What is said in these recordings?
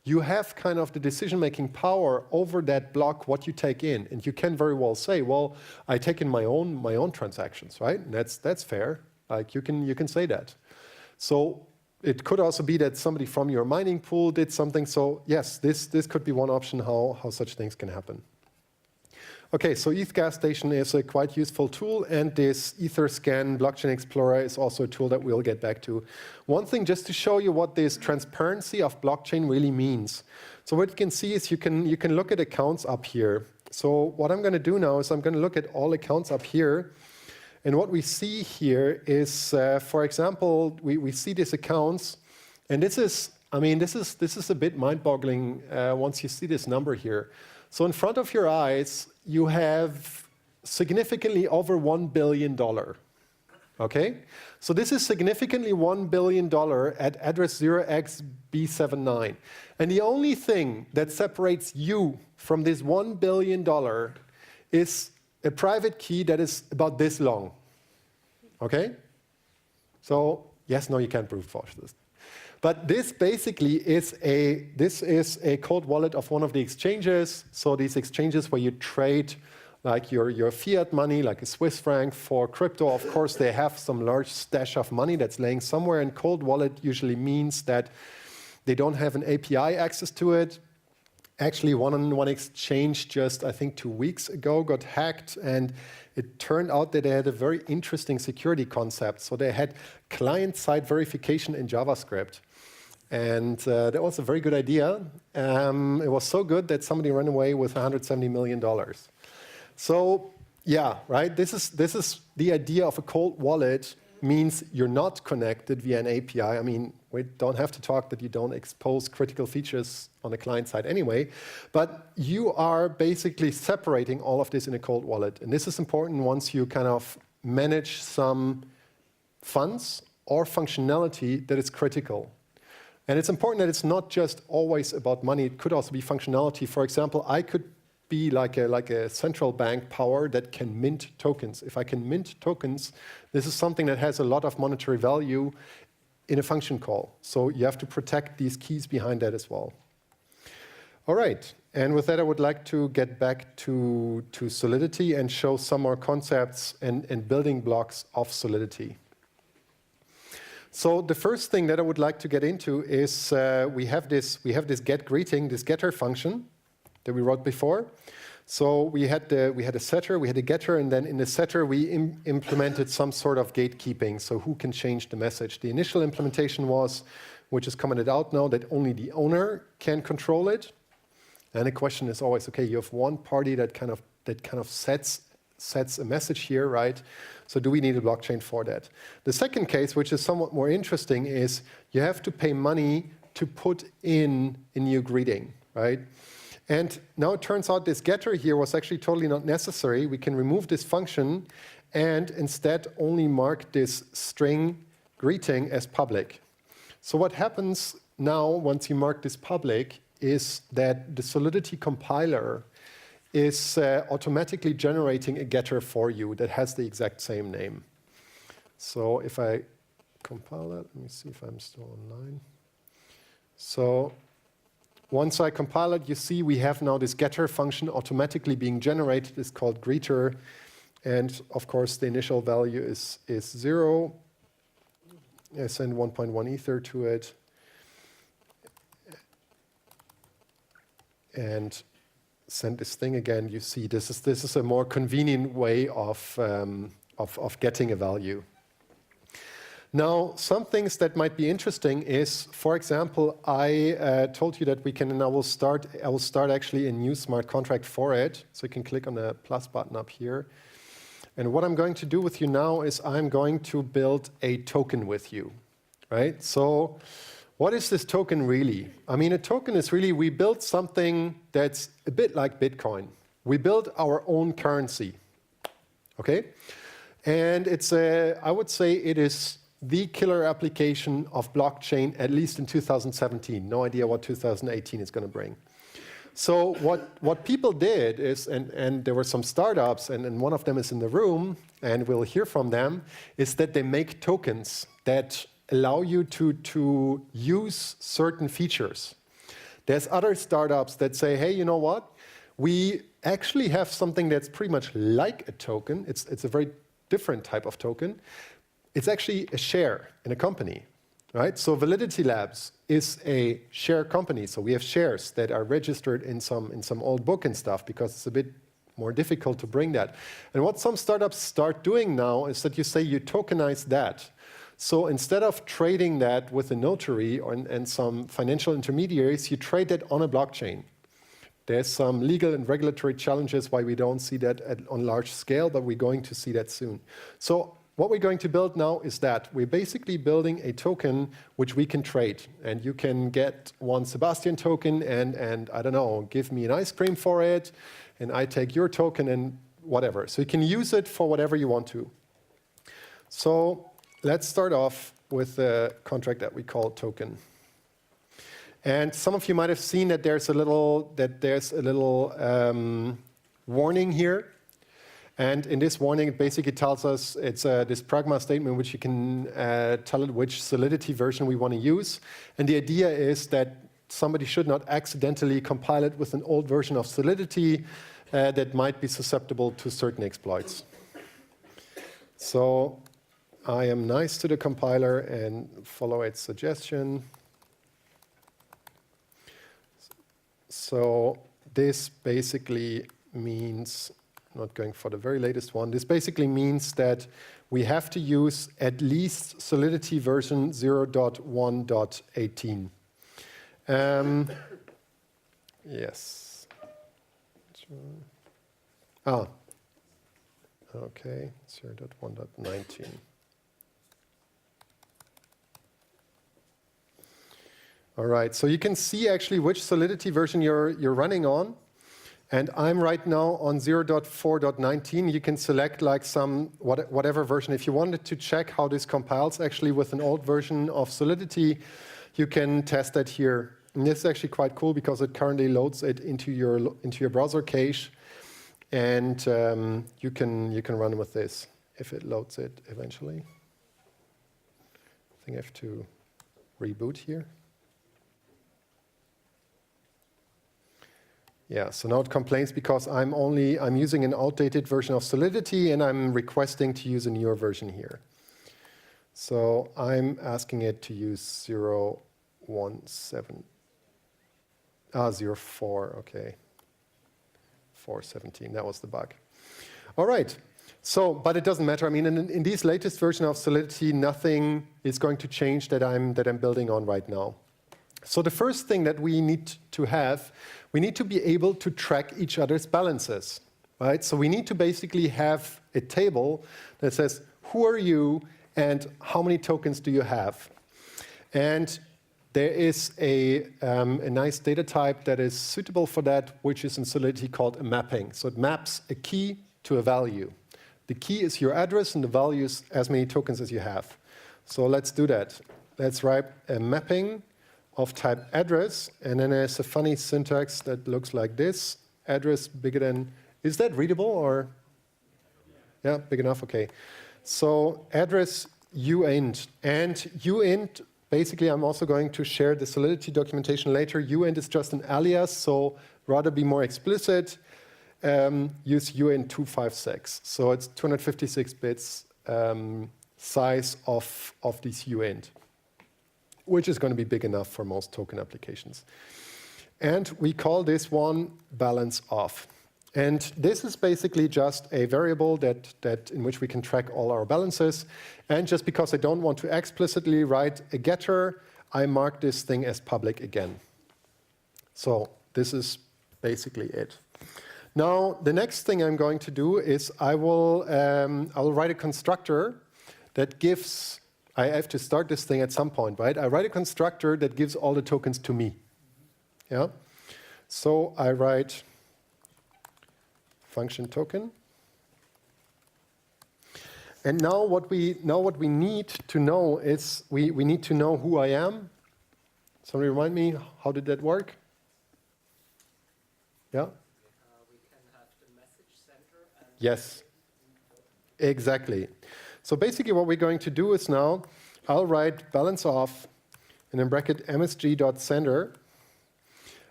you have kind of the decision-making power over that block, what you take in. And you can very well say, well, I take in my own transactions, right? And that's fair. Like you can say that. So it could also be that somebody from your mining pool did something. So yes, this could be one option how such things can happen. Okay, so ETH Gas Station is a quite useful tool, and this Etherscan Blockchain Explorer is also a tool that we'll get back to. One thing just to show you what this transparency of blockchain really means. So what you can see is you can look at accounts up here. So what I'm going to do now is I'm going to look at all accounts up here. And what we see here is, for example, we see these accounts, and this is a bit mind-boggling once you see this number here. So in front of your eyes, you have significantly over $1 billion. Okay? So this is significantly $1 billion at address 0xB79. And the only thing that separates you from this $1 billion is a private key that is about this long. Okay? So, yes, no, you can't brute force this. But this basically is a cold wallet of one of the exchanges. So these exchanges where you trade like your fiat money, like a Swiss franc, for crypto. Of course, they have some large stash of money that's laying somewhere. And cold wallet usually means that they don't have an API access to it. Actually, one exchange just, I think, 2 weeks ago got hacked, and it turned out that they had a very interesting security concept. So they had client-side verification in JavaScript. And that was a very good idea. It was so good that somebody ran away with $170 million. So yeah, right, this is the idea of a cold wallet. Means you're not connected via an API. I mean, we don't have to talk that you don't expose critical features on the client side anyway, but you are basically separating all of this in a cold wallet. And this is important once you kind of manage some funds or functionality that is critical. And it's important that it's not just always about money. It could also be functionality. For example, I could be like a central bank power that can mint tokens. If I can mint tokens, this is something that has a lot of monetary value in a function call. So you have to protect these keys behind that as well. All right, and with that, I would like to get back to Solidity and show some more concepts and building blocks of Solidity. So the first thing that I would like to get into is we have this get greeting, this getter function that we wrote before. So we had a setter, we had a getter, and then in the setter we implemented some sort of gatekeeping. So who can change the message? The initial implementation was, which is commented out now, that only the owner can control it. And the question is always, okay, you have one party that kind of sets a message here, right? So do we need a blockchain for that? The second case, which is somewhat more interesting, is you have to pay money to put in a new greeting, right? And now it turns out this getter here was actually totally not necessary. We can remove this function and instead only mark this string greeting as public. So what happens now once you mark this public is that the Solidity compiler is automatically generating a getter for you that has the exact same name. So if I compile that, let me see if I'm still online. So once I compile it, you see we have now this getter function automatically being generated. It's called greeter. And of course, the initial value is 0. I send 1.1 ether to it. And send this thing again. You see this is a more convenient way of getting a value. Now, some things that might be interesting is, for example, I told you that we can, and I will start actually a new smart contract for it. So you can click on the plus button up here. And what I'm going to do with you now is I'm going to build a token with you, right? So what is this token really? I mean, a token is really, we built something that's a bit like Bitcoin. We built our own currency, okay? And it's I would say it is the killer application of blockchain, at least in 2017. No idea what 2018 is going to bring. So what people did is, and there were some startups, and one of them is in the room, and we'll hear from them, is that they make tokens that allow you to use certain features. There's other startups that say, hey, you know what? We actually have something that's pretty much like a token. It's a very different type of token. It's actually a share in a company, right? So Validity Labs is a share company. So we have shares that are registered in some old book and stuff because it's a bit more difficult to bring that. And what some startups start doing now is that you say you tokenize that. So instead of trading that with a notary and some financial intermediaries, you trade that on a blockchain. There's some legal and regulatory challenges why we don't see that on large scale, but we're going to see that soon. So what we're going to build now is that we're basically building a token which we can trade. And you can get one Sebastian token and I don't know, give me an ice cream for it, and I take your token and whatever. So you can use it for whatever you want to. So let's start off with the contract that we call token. And some of you might have seen that there's a little warning here. And in this warning, it basically tells us it's this pragma statement, which you can tell it which Solidity version we want to use. And the idea is that somebody should not accidentally compile it with an old version of Solidity that might be susceptible to certain exploits. So I am nice to the compiler and follow its suggestion. So this basically means, not going for the very latest one, this basically means that we have to use at least Solidity version 0.1.18. Yes. Okay, 0.1.19. All right, so you can see actually which Solidity version you're running on. And I'm right now on 0.4.19. You can select like whatever version. If you wanted to check how this compiles actually with an old version of Solidity, you can test that here. And this is actually quite cool because it currently loads it into your browser cache, and you can run with this if it loads it eventually. I think I have to reboot here. Yeah, so now it complains because I'm using an outdated version of Solidity and I'm requesting to use a newer version here. So I'm asking it to use 0.17. 0.4, okay. 4.17, that was the bug. All right, so, but it doesn't matter. I mean, in these latest version of Solidity, nothing is going to change that I'm building on right now. So the first thing that we need to have, we need to be able to track each other's balances, right? So we need to basically have a table that says, who are you and how many tokens do you have? And there is a nice data type that is suitable for that, which is in Solidity called a mapping. So it maps a key to a value. The key is your address and the value is as many tokens as you have. So let's do that. Let's write a mapping of type address, and then there's a funny syntax that looks like this. Address bigger than, is that readable or? Yeah, big enough, okay. So address uint, and uint, basically I'm also going to share the Solidity documentation later. Uint is just an alias, so rather be more explicit, use uint 256. So it's 256 bits size of this uint, which is going to be big enough for most token applications. And we call this one balance of. And this is basically just a variable that in which we can track all our balances. And just because I don't want to explicitly write a getter, I mark this thing as public again. So this is basically it. Now, the next thing I'm going to do is I will write a constructor that gives, I have to start this thing at some point, right? I write a constructor that gives all the tokens to me. Yeah. So I write function token. And now what we need to know is we need to know who I am. Somebody remind me, how did that work? Yeah? We can have the message sender and yes. Exactly. So basically what we're going to do is now, I'll write balance of, and in bracket msg.sender.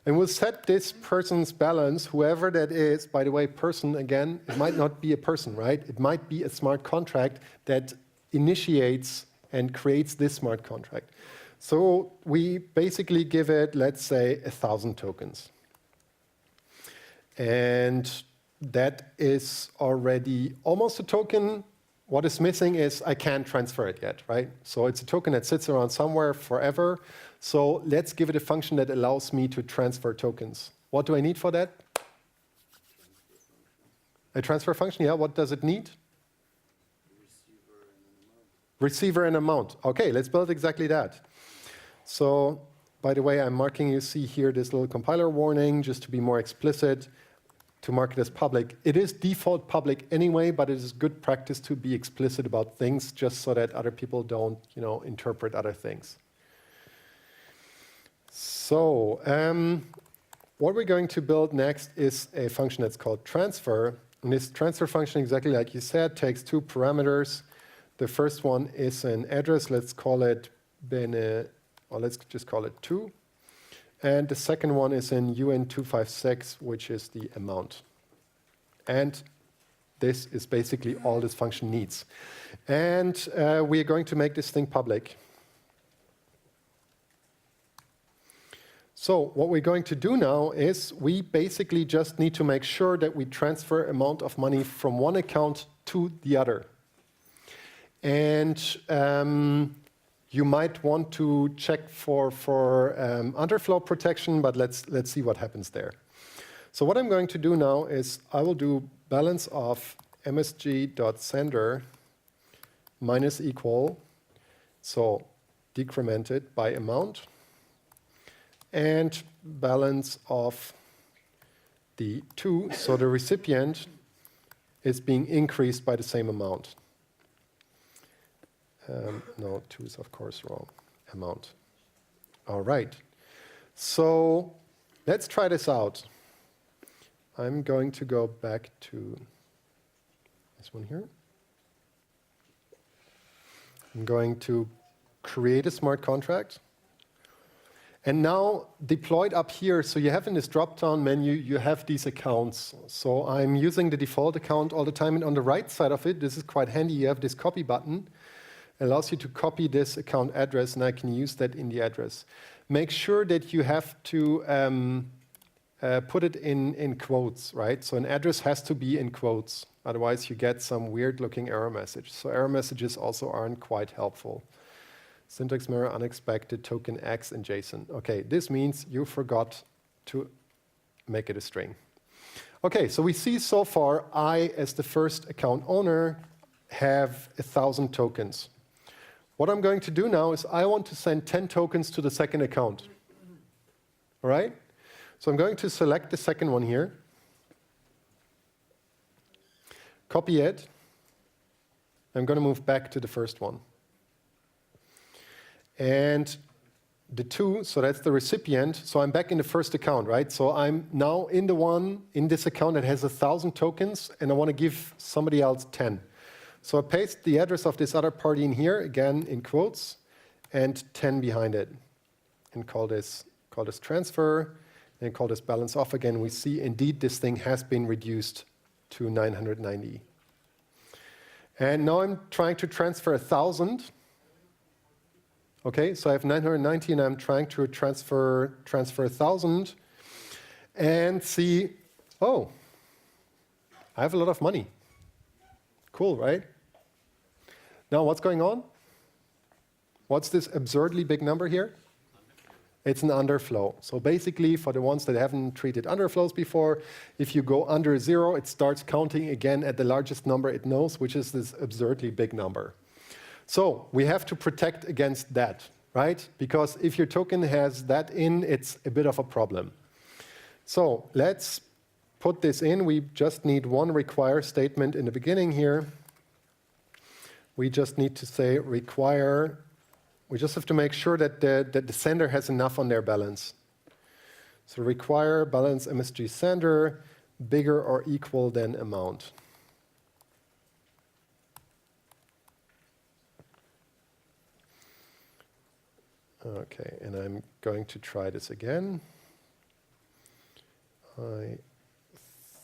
And we'll set this person's balance, whoever that is. By the way, person, again, it might not be a person, right? It might be a smart contract that initiates and creates this smart contract. So we basically give it, let's say, 1,000 tokens. And that is already almost a token. What is missing is I can't transfer it yet, right? So it's a token that sits around somewhere forever. So let's give it a function that allows me to transfer tokens. What do I need for that? A transfer function, yeah. What does it need? Receiver and amount. Okay, let's build exactly that. So, by the way, I'm marking, you see here this little compiler warning, just to be more explicit, to mark it as public. It is default public anyway, but it is good practice to be explicit about things just so that other people don't, interpret other things. So, what we're going to build next is a function that's called transfer. And this transfer function, exactly like you said, takes two parameters. The first one is an address. Let's call it let's just call it 2. And the second one is in UN256, which is the amount. And this is basically all this function needs. And we are going to make this thing public. So what we're going to do now is we basically just need to make sure that we transfer amount of money from one account to the other. And you might want to check for underflow protection, but let's see what happens there. So what I'm going to do now is I will do balance of msg.sender minus equal, so decremented by amount, and balance of the 2, so the recipient is being increased by the same amount. No, 2 is of course wrong. Amount. All right. So let's try this out. I'm going to go back to this one here. I'm going to create a smart contract. And now deployed up here, so you have in this drop-down menu, you have these accounts. So I'm using the default account all the time. And on the right side of it, this is quite handy, you have this copy button. It allows you to copy this account address, and I can use that in the address. Make sure that you have to put it in quotes, right? So an address has to be in quotes. Otherwise, you get some weird-looking error message. So error messages also aren't quite helpful. Syntax mirror, unexpected, token X, and JSON. Okay, this means you forgot to make it a string. Okay, so we see so far I, as the first account owner, have 1,000 tokens. What I'm going to do now is I want to send 10 tokens to the second account. All right? So I'm going to select the second one here, copy it. I'm going to move back to the first one. And the 2, so that's the recipient. So I'm back in the first account, right? So I'm now in the one in this account that has 1,000 tokens, and I want to give somebody else 10. So I paste the address of this other party in here, again in quotes, and 10 behind it. And call this transfer, and call this balance off again. We see indeed this thing has been reduced to 990. And now I'm trying to transfer 1,000. Okay, so I have 990 and I'm trying to transfer 1,000 and see, oh, I have a lot of money. Cool, right? Now what's going on? What's this absurdly big number here? It's an underflow. So basically, for the ones that haven't treated underflows before, if you go under 0, it starts counting again at the largest number it knows, which is this absurdly big number. So we have to protect against that, right? Because if your token has that in, it's a bit of a problem. So let's put this in. We just need one require statement in the beginning here. We just need to say require. We just have to make sure that the sender has enough on their balance. So require balance MSG sender bigger or equal than amount. Okay, and I'm going to try this again. I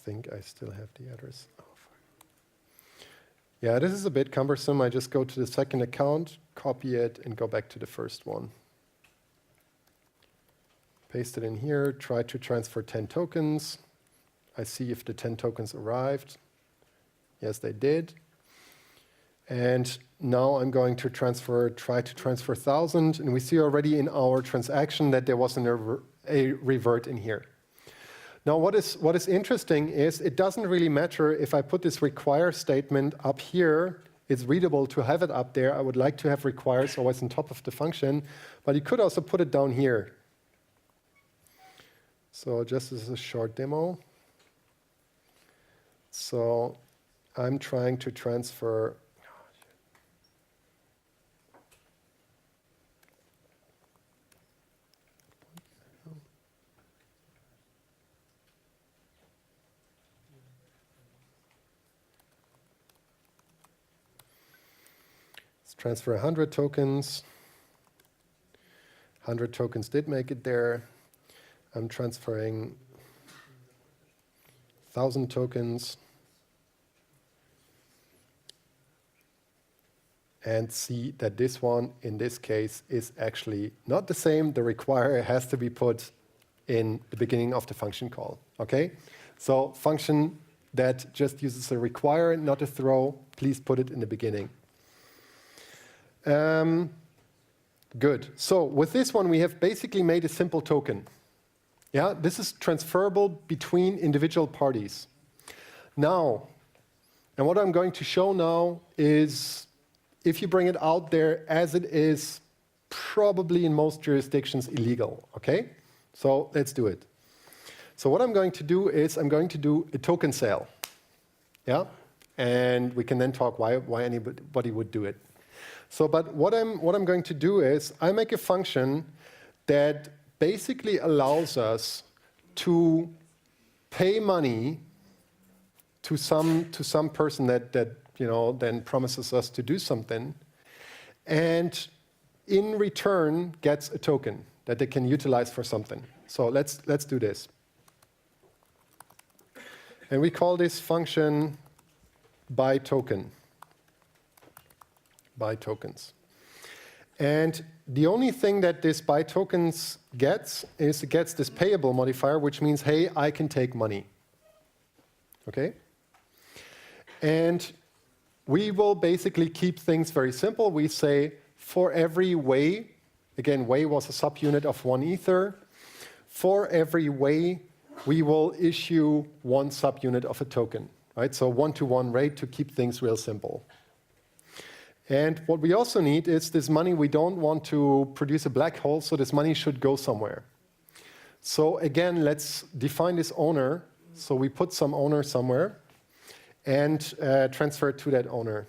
think I still have the address. Oh, yeah, this is a bit cumbersome. I just go to the second account, copy it, and go back to the first one. Paste it in here, try to transfer 10 tokens. I see if the 10 tokens arrived. Yes, they did. And now I'm going to try to transfer 1,000. And we see already in our transaction that there was a revert in here. Now, what is interesting is it doesn't really matter if I put this require statement up here. It's readable to have it up there. I would like to have requires always on top of the function. But you could also put it down here. So just as a short demo. So I'm trying to transfer. Let's transfer 100 tokens. 100 tokens did make it there. I'm transferring 1,000 tokens. And see that this one, in this case, is actually not the same. The require has to be put in the beginning of the function call, okay? So function that just uses a require, not a throw, please put it in the beginning. Good. So with this one, we have basically made a simple token. Yeah, this is transferable between individual parties. Now, and what I'm going to show now is if you bring it out there as it is, probably in most jurisdictions illegal, okay? So let's do it. So what I'm going to do is I'm going to do a token sale. Yeah? And we can then talk why anybody would do it. So, but what I'm going to do is I make a function that basically allows us to pay money to some person that then promises us to do something, and in return gets a token that they can utilize for something. So let's do this. And we call this function buy token. Buy tokens. And the only thing that this buy tokens gets is it gets this payable modifier, which means, hey, I can take money. Okay? And we will basically keep things very simple. We say for every way, again, way was a subunit of 1 ether. For every way, we will issue 1 subunit of a token, right? So 1-to-1 rate to keep things real simple. And what we also need is this money. We don't want to produce a black hole, so this money should go somewhere. So again, let's define this owner. So we put some owner somewhere and transfer it to that owner.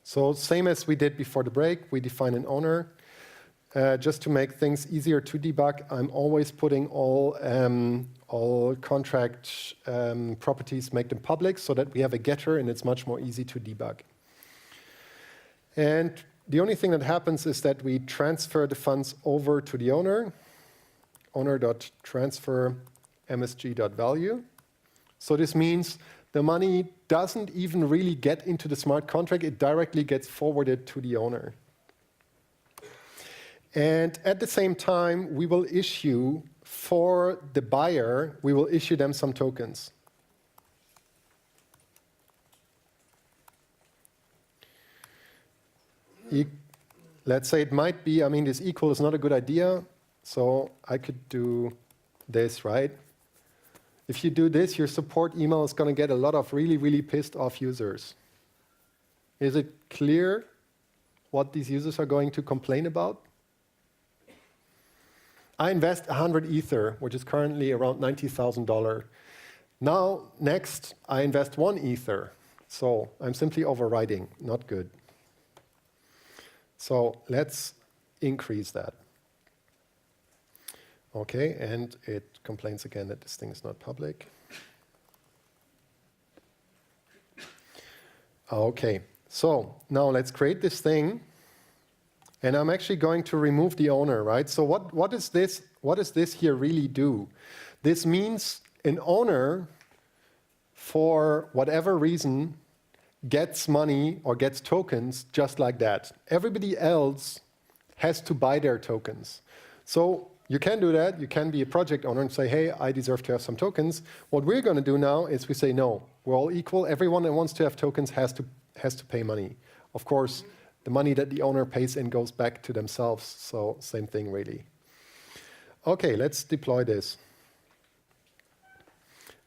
So same as we did before the break, we define an owner. Just to make things easier to debug, I'm always putting all contract properties, make them public so that we have a getter and it's much more easy to debug. And the only thing that happens is that we transfer the funds over to the owner, owner.transfer msg.value. So this means the money doesn't even really get into the smart contract, it directly gets forwarded to the owner. And at the same time, we will issue for the buyer, we will issue them some tokens. Let's say it might be, this equal is not a good idea, so I could do this, right? If you do this, your support email is going to get a lot of really, really pissed off users. Is it clear what these users are going to complain about? I invest 100 ether, which is currently around $90,000. Now, next, I invest 1 ether. So I'm simply overriding, not good. So let's increase that. Okay, and it complains again that this thing is not public. Okay, so now let's create this thing. And I'm actually going to remove the owner, right? So what does this here really do? This means an owner, for whatever reason, gets money or gets tokens just like that. Everybody else has to buy their tokens. So you can do that. You can be a project owner and say, hey, I deserve to have some tokens. What we're going to do now is we say, no, we're all equal. Everyone that wants to have tokens has to pay money. Of course, the money that the owner pays in goes back to themselves. So same thing, really. OK, let's deploy this.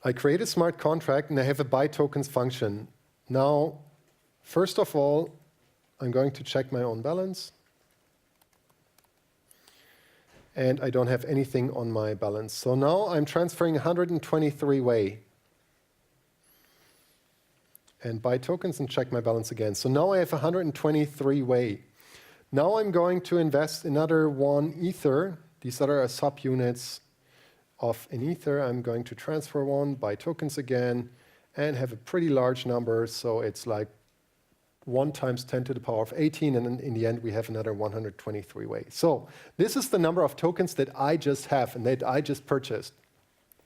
I create a smart contract, and I have a buy tokens function. Now, first of all, I'm going to check my own balance. And I don't have anything on my balance. So now I'm transferring 123 Wei. And buy tokens and check my balance again. So now I have 123 Wei. Now I'm going to invest another 1 Ether. These other are subunits of an Ether. I'm going to transfer 1, buy tokens again, and have a pretty large number. So it's like 1 times 10 to the power of 18, and then in the end we have another 123 Wei. So this is the number of tokens that I just have and that I just purchased.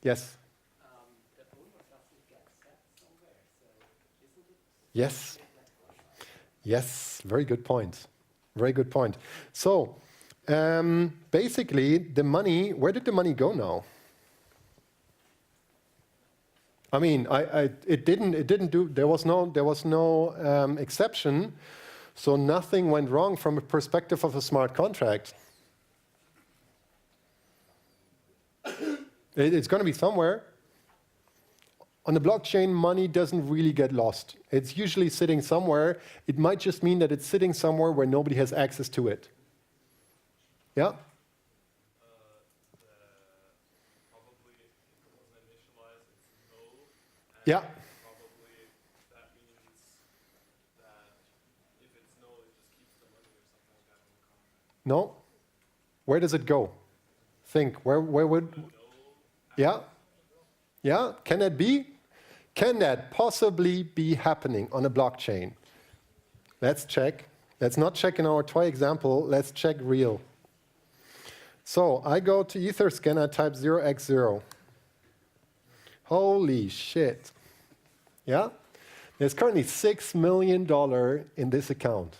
Yes? The owner doesn't get set somewhere, so isn't it? Yes. Yes, very good point. Very good point. So basically the money, where did the money go now? I mean, it didn't do. There was no exception, so nothing went wrong from a perspective of a smart contract. It's going to be somewhere. On the blockchain, money doesn't really get lost. It's usually sitting somewhere. It might just mean that it's sitting somewhere where nobody has access to it. Yeah. Yeah. Probably that means that if it's no, it just keeps the money or something like that in the contract. No. Where does it go? Think. Where would? Yeah. Yeah. Can that be? Can that possibly be happening on a blockchain? Let's check. Let's not check in our toy example. Let's check real. So I go to Etherscan. I type 0x0. Holy shit. Yeah? There's currently $6 million in this account.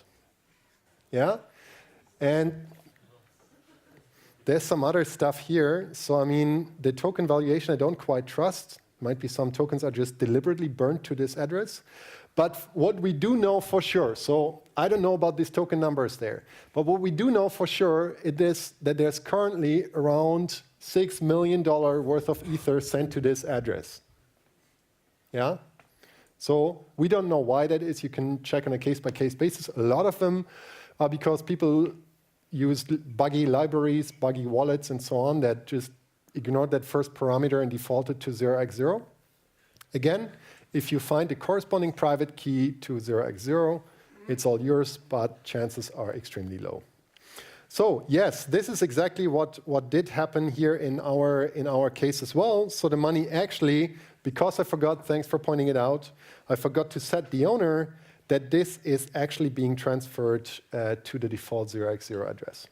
Yeah? And there's some other stuff here. So, I mean, the token valuation I don't quite trust. Might be some tokens are just deliberately burnt to this address. But what we do know for sure, so I don't know about these token numbers there, but what we do know for sure is that there's currently around $6 million worth of Ether sent to this address. Yeah? So we don't know why that is. You can check on a case-by-case basis. A lot of them are because people use buggy libraries, buggy wallets, and so on that just ignored that first parameter and defaulted to 0x0. Again, if you find the corresponding private key to 0x0, it's all yours, but chances are extremely low. So yes, this is exactly what did happen here in our case as well. So the money actually, because I forgot, thanks for pointing it out, I forgot to set the owner that this is actually being transferred to the default 0x0 address.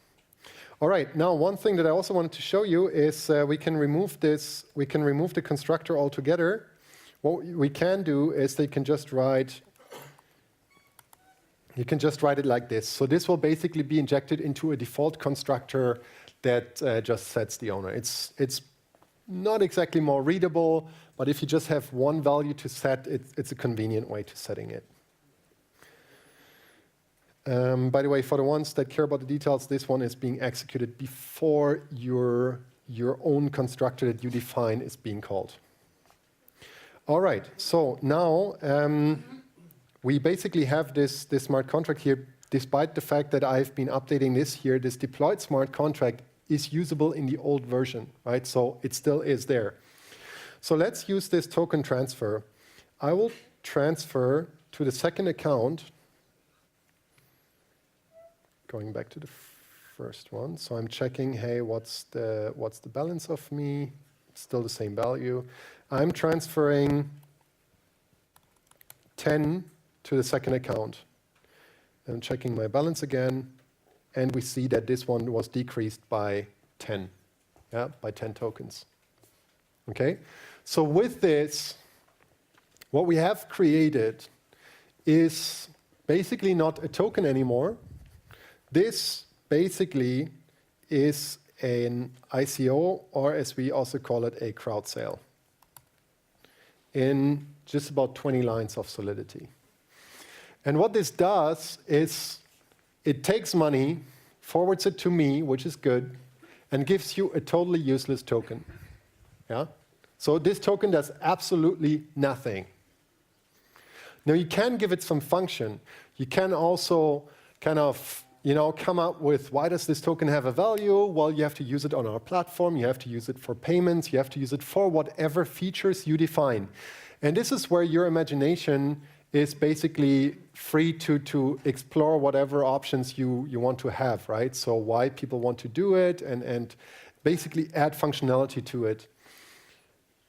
All right, now one thing that I also wanted to show you is we can remove the constructor altogether. What we can do is you can just write it like this. So this will basically be injected into a default constructor that just sets the owner. It's not exactly more readable, but if you just have one value to set, it's a convenient way to setting it. By the way, for the ones that care about the details, this one is being executed before your own constructor that you define is being called. All right, so now we basically have this smart contract here, despite the fact that I've been updating this here. This deployed smart contract is usable in the old version, right? So it still is there. So let's use this token transfer. I will transfer to the second account, going back to the first one. So I'm checking, hey, what's the balance of me? It's still the same value. I'm transferring 10 to the second account. I'm checking my balance again, and we see that this one was decreased by 10, yeah, by 10 tokens. Okay? So with this, what we have created is basically not a token anymore. This basically is an ICO, or as we also call it, a crowd sale, in just about 20 lines of Solidity. And what this does is it takes money, forwards it to me, which is good, and gives you a totally useless token. Yeah? So this token does absolutely nothing. Now you can give it some function. You can also kind of come up with, why does this token have a value? Well, you have to use it on our platform. You have to use it for payments. You have to use it for whatever features you define. And this is where your imagination is basically free to explore whatever options you want to have, right? So why people want to do it and basically add functionality to it.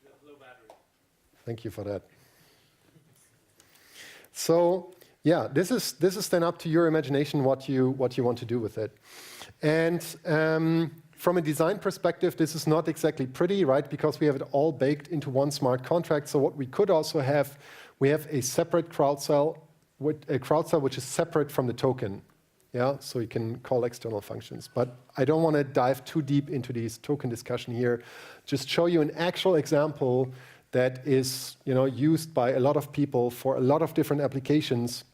You have low battery. Thank you for that. So yeah, this is then up to your imagination what you want to do with it. And from a design perspective, this is not exactly pretty, right? Because we have it all baked into one smart contract. So what we could also have, we have a separate crowd cell, which is separate from the token. Yeah, so you can call external functions. But I don't want to dive too deep into these token discussion here. Just show you an actual example that is used by a lot of people for a lot of different applications,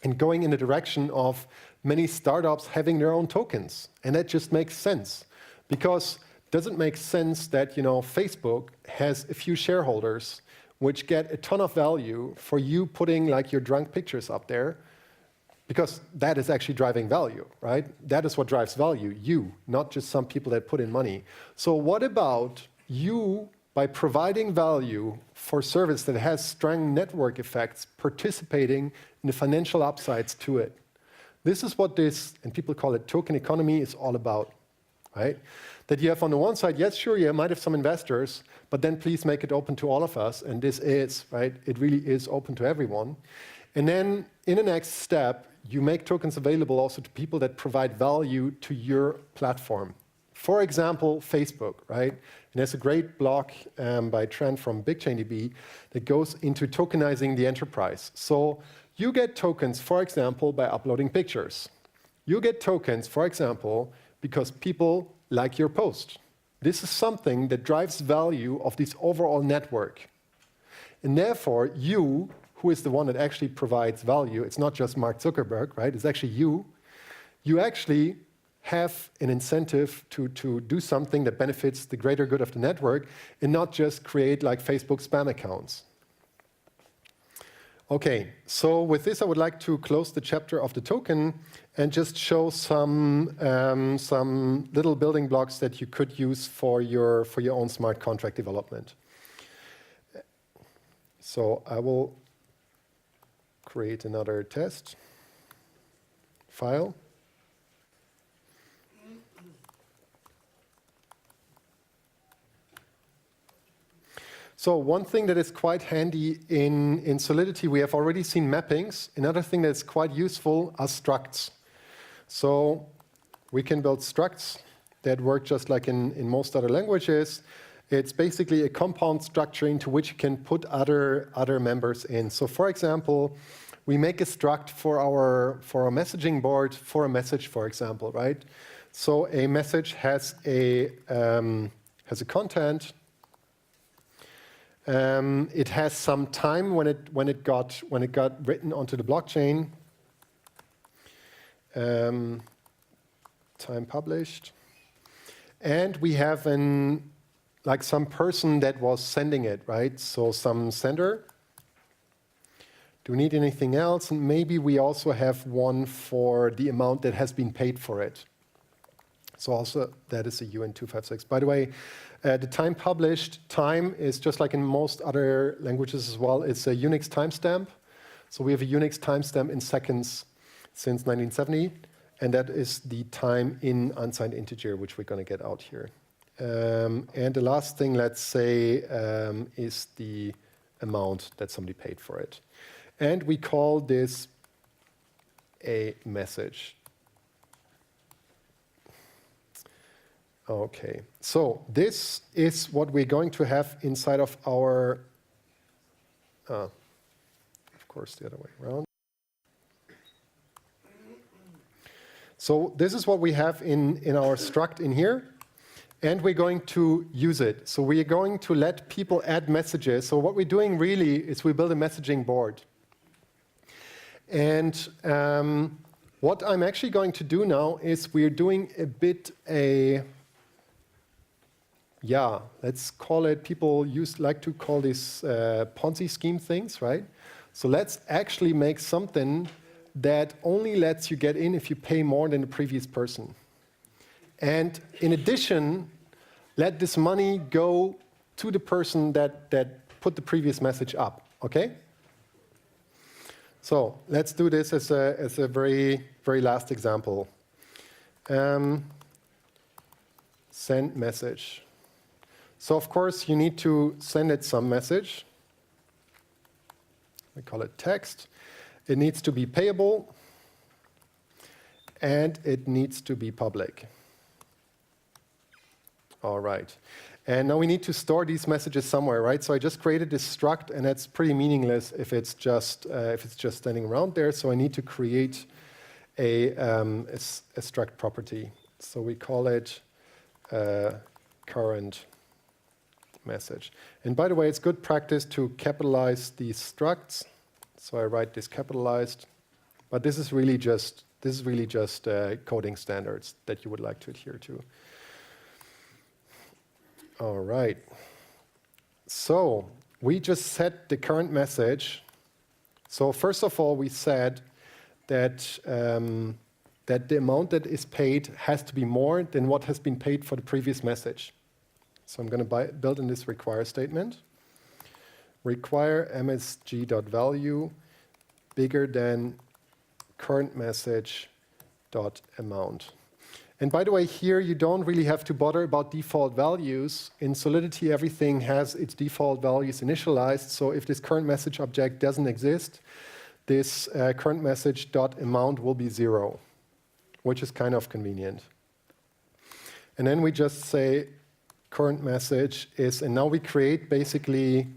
and going in the direction of many startups having their own tokens. And that just makes sense. Because it doesn't make sense that Facebook has a few shareholders which get a ton of value for you putting like your drunk pictures up there, because that is actually driving value, right? That is what drives value, you, not just some people that put in money. So what about you, by providing value for service that has strong network effects, participating in the financial upsides to it? This is what this, and people call it token economy, is all about, right? That you have on the one side, yes, sure, you might have some investors, but then please make it open to all of us, and this is, right, it really is open to everyone. And then in the next step, you make tokens available also to people that provide value to your platform. For example, Facebook, right? And there's a great blog by Trent from BigChainDB that goes into tokenizing the enterprise. So you get tokens, for example, by uploading pictures. You get tokens, for example, because people like your post. This is something that drives value of this overall network. And therefore, you, who is the one that actually provides value, it's not just Mark Zuckerberg, right? It's actually you. You actually have an incentive to do something that benefits the greater good of the network, and not just create like Facebook spam accounts. Okay, so with this I would like to close the chapter of the token and just show some little building blocks that you could use for your own smart contract development. So I will create another test file. So one thing that is quite handy in Solidity, we have already seen mappings. Another thing that's quite useful are structs. So we can build structs that work just like in most other languages. It's basically a compound structure into which you can put other members in. So for example, we make a struct for our messaging board for a message, for example, right? So a message has a content. It has some time when it got written onto the blockchain. Time published, and we have some person that was sending it, right? So some sender. Do we need anything else? And maybe we also have one for the amount that has been paid for it. So also that is a UN256. By the way, the time published time is just like in most other languages as well. It's a Unix timestamp. So we have a Unix timestamp in seconds since 1970. And that is the time in unsigned integer, which we're going to get out here. And the last thing, let's say, is the amount that somebody paid for it. And we call this a message. Okay, so this is what we're going to have inside of our, of course, the other way around. So this is what we have in our struct in here, and we're going to use it. So we are going to let people add messages. So what we're doing really is we build a messaging board. And what I'm actually going to do now is we're doing a bit let's call it, people like to call this Ponzi scheme things, right? So let's actually make something that only lets you get in if you pay more than the previous person. And in addition, let this money go to the person that put the previous message up, okay? So let's do this as a very, very last example. Send message. So of course, you need to send it some message. We call it text. It needs to be payable, and it needs to be public. All right. And now we need to store these messages somewhere, right? So I just created this struct, and that's pretty meaningless if it's just standing around there. So I need to create a struct property. So we call it current message. And by the way, it's good practice to capitalize these structs. So I write this capitalized, but this is really just coding standards that you would like to adhere to. All right. So we just set the current message. So first of all, we said that that the amount that is paid has to be more than what has been paid for the previous message. So I'm going to build in this require statement. Require msg.value bigger than current message dot amount. And by the way, here you don't really have to bother about default values. In Solidity, everything has its default values initialized. So if this current message object doesn't exist, this current message dot amount will be 0, which is kind of convenient. And then we just say current message is, and now we create basically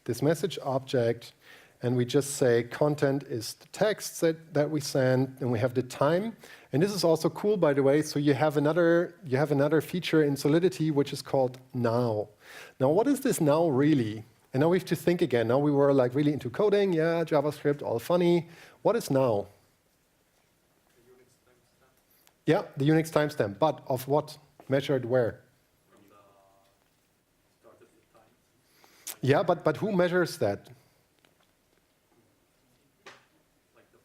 this message object, and we just say content is the text that we send, and we have the time. And this is also cool, by the way. So you have another feature in Solidity which is called now. Now, what is this now really? And now we have to think again. Now we were like really into coding, yeah, JavaScript, all funny. What is now? The Unix timestamp. Yeah, the Unix timestamp, but of what? Measured where? From the start of the time. Yeah, but who measures that? Like the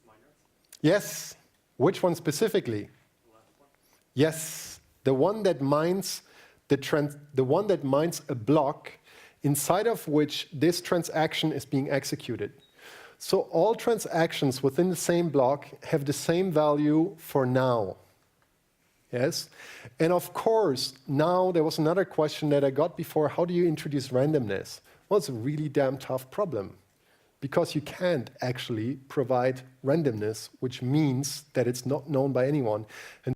miners. Yes. Which one specifically? The last one. Yes, the one that mines the one that mines a block inside of which this transaction is being executed. So all transactions within the same block have the same value for now. Yes? And of course, now there was another question that I got before, how do you introduce randomness? Well, it's a really damn tough problem, because you can't actually provide randomness, which means that it's not known by anyone. And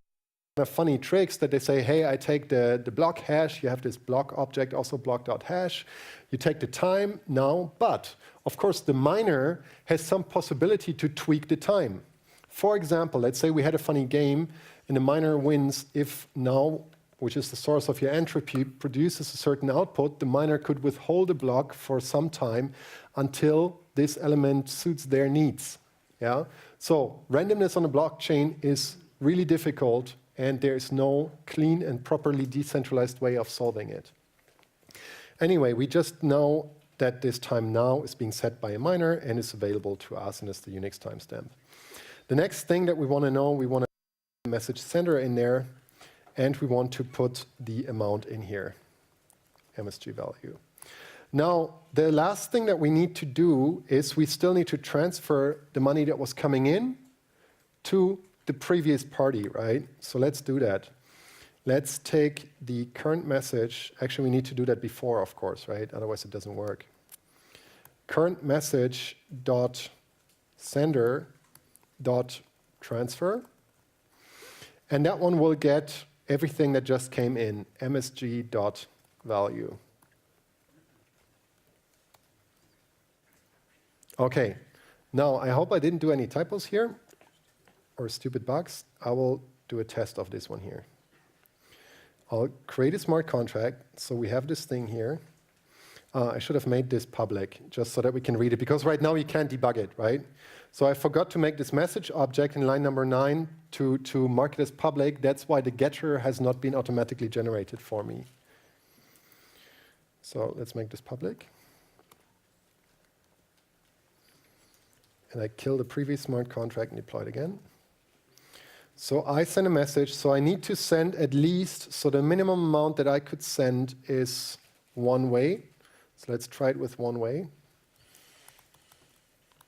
funny tricks that they say, hey, I take the block hash, you have this block object, also block.hash, you take the time now, but of course the miner has some possibility to tweak the time. For example, let's say we had a funny game and the miner wins if now, which is the source of your entropy, produces a certain output, the miner could withhold the block for some time until this element suits their needs. Yeah? So randomness on a blockchain is really difficult, and there is no clean and properly decentralized way of solving it. Anyway, we just know that this time now is being set by a miner and is available to us, and it's the Unix timestamp. The next thing that we want to know, we want to put a message sender in there, and we want to put the amount in here, MSG value. Now, the last thing that we need to do is we still need to transfer the money that was coming in to the previous party, right? So let's do that. Let's take the current message. Actually, we need to do that before, of course, right? Otherwise, it doesn't work. Current message dot sender dot transfer. And that one will get everything that just came in, msg.value. Okay, now I hope I didn't do any typos here or stupid bugs. I will do a test of this one here. I'll create a smart contract. So we have this thing here. I should have made this public just so that we can read it, because right now you can't debug it, right? So I forgot to make this message object in line number 9 to mark it as public. That's why the getter has not been automatically generated for me. So let's make this public. And I kill the previous smart contract and deploy it again. So I send a message. So I need to send at least, so the minimum amount that I could send is one way. So let's try it with one way.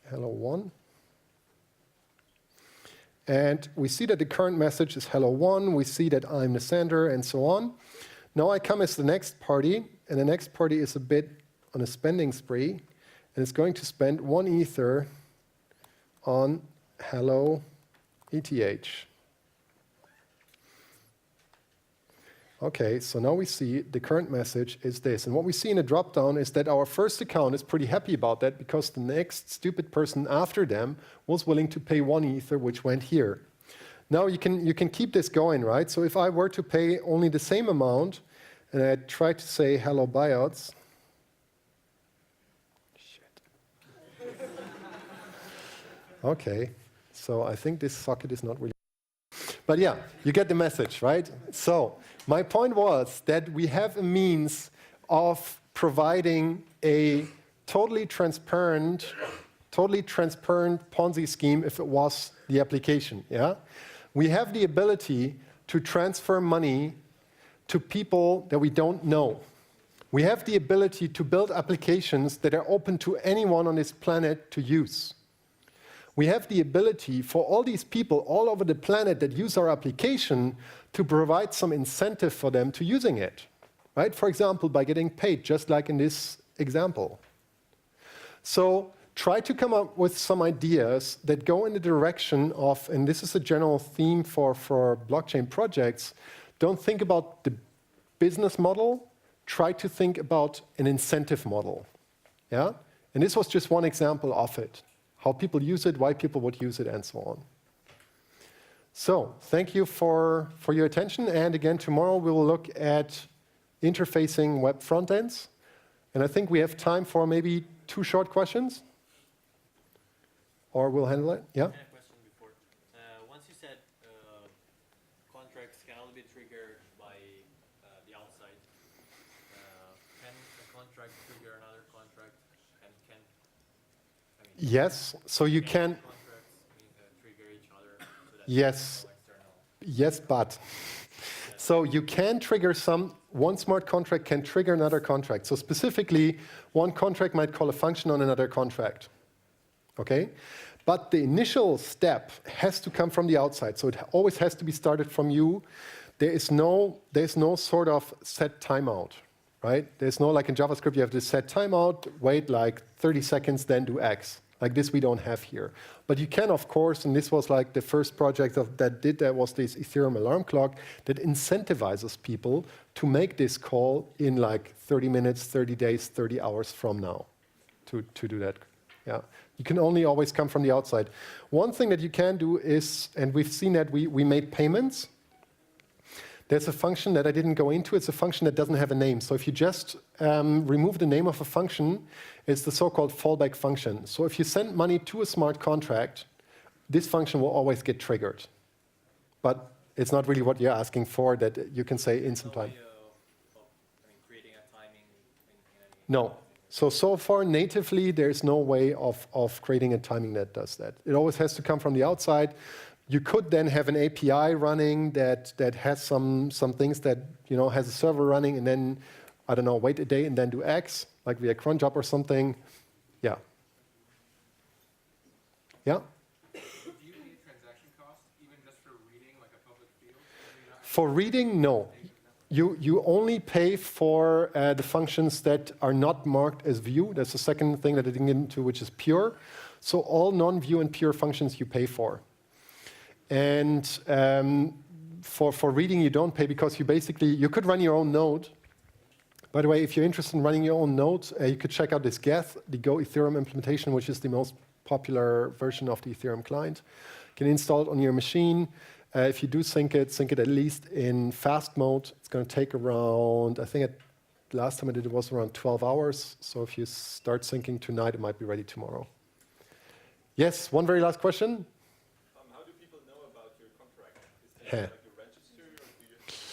Hello 1. And we see that the current message is hello 1. We see that I'm the sender and so on. Now I come as the next party, and the next party is a bit on a spending spree, and it's going to spend 1 ether on hello ETH. Okay, so now we see the current message is this. And what we see in the dropdown is that our first account is pretty happy about that, because the next stupid person after them was willing to pay 1 ether, which went here. Now you can keep this going, right? So if I were to pay only the same amount, and I try to say hello buyouts, shit. Okay, so I think this socket is not really. But yeah, you get the message, right? So my point was that we have a means of providing a totally transparent Ponzi scheme if it was the application, yeah? We have the ability to transfer money to people that we don't know. We have the ability to build applications that are open to anyone on this planet to use. We have the ability for all these people all over the planet that use our application to provide some incentive for them to using it, right? For example, by getting paid, just like in this example. So try to come up with some ideas that go in the direction of, and this is a general theme for blockchain projects, don't think about the business model, try to think about an incentive model, yeah? And this was just one example of it. How people use it, why people would use it, and so on. So thank you for your attention. And again, tomorrow we will look at interfacing web frontends. And I think we have time for maybe 2 short questions. Or we'll handle it. Yeah? I had a question before. Once you said contracts can only be triggered by the outside, can a contract trigger another contract? Yes, so you can. Trigger each other. So that Yes. Yes, but. So you can trigger one smart contract can trigger another contract. So specifically, one contract might call a function on another contract. Okay? But the initial step has to come from the outside. So it always has to be started from you. There's no sort of set timeout. Right? There's no, like in JavaScript, you have to set timeout, wait like 30 seconds, then do X. Like this we don't have here. But you can, of course, and this was like the first project that did that was this Ethereum alarm clock that incentivizes people to make this call in like 30 minutes, 30 days, 30 hours from now to do that. Yeah. You can only always come from the outside. One thing that you can do is, and we've seen that we made payments. There's a function that I didn't go into. It's a function that doesn't have a name. So if you just remove the name of a function, it's the so-called fallback function. So if you send money to a smart contract, this function will always get triggered. But it's not really what you're asking for, that you can say in some time. Creating a timing in any. No. So far, natively, there's no way of creating a timing that does that. It always has to come from the outside. You could then have an API running that has some things that, has a server running and then, I don't know, wait a day and then do X, like via cron job or something. Yeah. Yeah? Do you pay a transaction cost even just for reading like a public field? For reading, no. You only pay for the functions that are not marked as view. That's the second thing that I didn't get into, which is pure. So all non-view and pure functions you pay for. And for reading, you don't pay because you could run your own node. By the way, if you're interested in running your own node, you could check out this Geth, the Go Ethereum implementation, which is the most popular version of the Ethereum client. You can install it on your machine. If you do sync it at least in fast mode. It's going to take around, I think last time I did it was around 12 hours. So if you start syncing tonight, it might be ready tomorrow. Yes, one very last question. How do people know about your contract? Is there like a register, or do you have to publish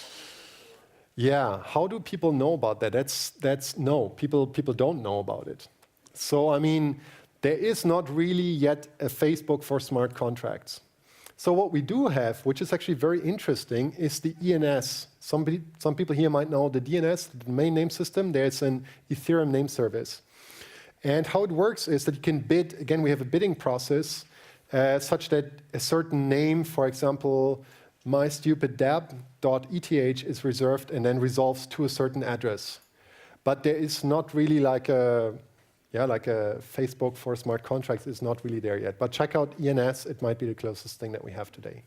it? Yeah, how do people know about that? That's no, people don't know about it. So I mean, there is not really yet a Facebook for smart contracts. So what we do have, which is actually very interesting, is the ENS. Some people here might know the DNS, the domain name system. There's an Ethereum name service. And how it works is that you can bid, again, we have a bidding process such that a certain name, for example, mystupiddab.eth is reserved and then resolves to a certain address. But there is not really like a Facebook for smart contracts is not really there yet. But check out ENS, it might be the closest thing that we have today.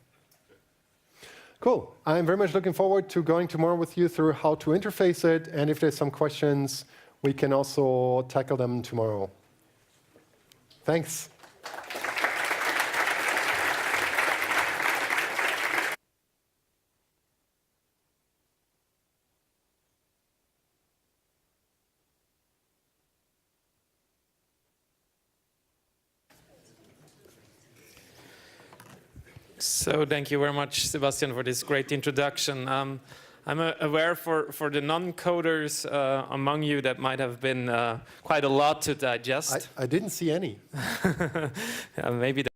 Cool, I'm very much looking forward to going tomorrow with you through how to interface it, and if there's some questions, we can also tackle them tomorrow. Thanks. So thank you very much, Sebastian, for this great introduction. I'm aware for the non-coders among you that might have been quite a lot to digest. I didn't see any. Maybe